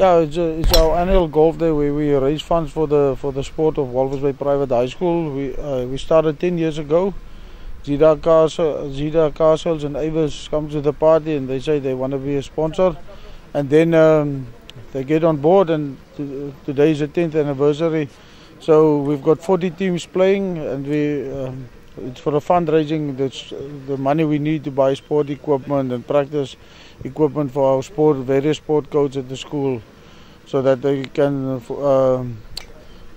Yeah, it's our annual golf day where we raise funds for the sport of Walvis Bay Private High School. We started 10 years ago. Zida Castles and Avers come to the party and they say they want to be a sponsor, and then they get on board, and today is the 10th anniversary. So we've got 40 teams playing, and it's for the fundraising. That's the money we need to buy sport equipment and practice equipment for our various sport coaches at the school, so that they can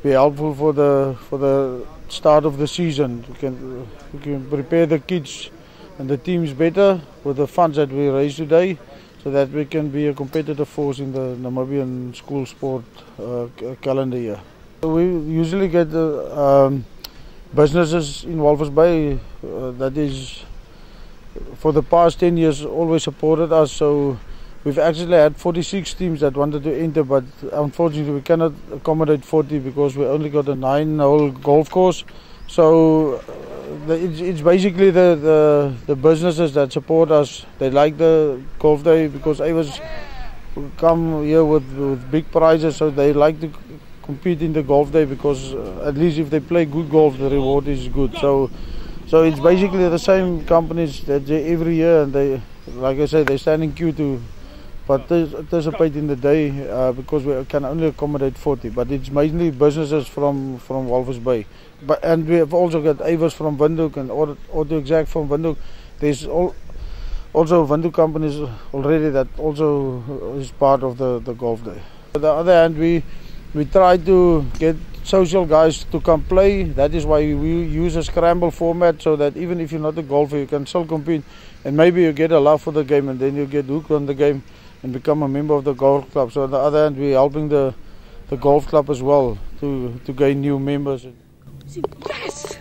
be helpful for the start of the season. We can prepare the kids and the teams better with the funds that we raise today, so that we can be a competitive force in the Namibian school sport calendar year. We usually get the businesses in Walvis Bay that is for the past 10 years always supported us. So we've actually had 46 teams that wanted to enter, but unfortunately we cannot accommodate 40 because we only got a 9-hole golf course. So it's basically the businesses that support us. They like the golf day because Avers come here with big prizes, so they like to compete in the golf day because at least if they play good golf, the reward is good. So it's basically the same companies that they every year, and they, like I said, they stand in queue to participate in the day because we can only accommodate 40. But it's mainly businesses from Walvis Bay. And we have also got Avers from Windhoek and Auto Exact from Windhoek. There's also Windhoek companies already that also is part of the golf day. On the other hand, we try to get social guys to come play. That is why we use a scramble format, so that even if you're not a golfer, you can still compete, and maybe you get a love for the game, and then you get hooked on the game and become a member of the golf club. So on the other hand, we're helping the golf club as well to gain new members. Yes!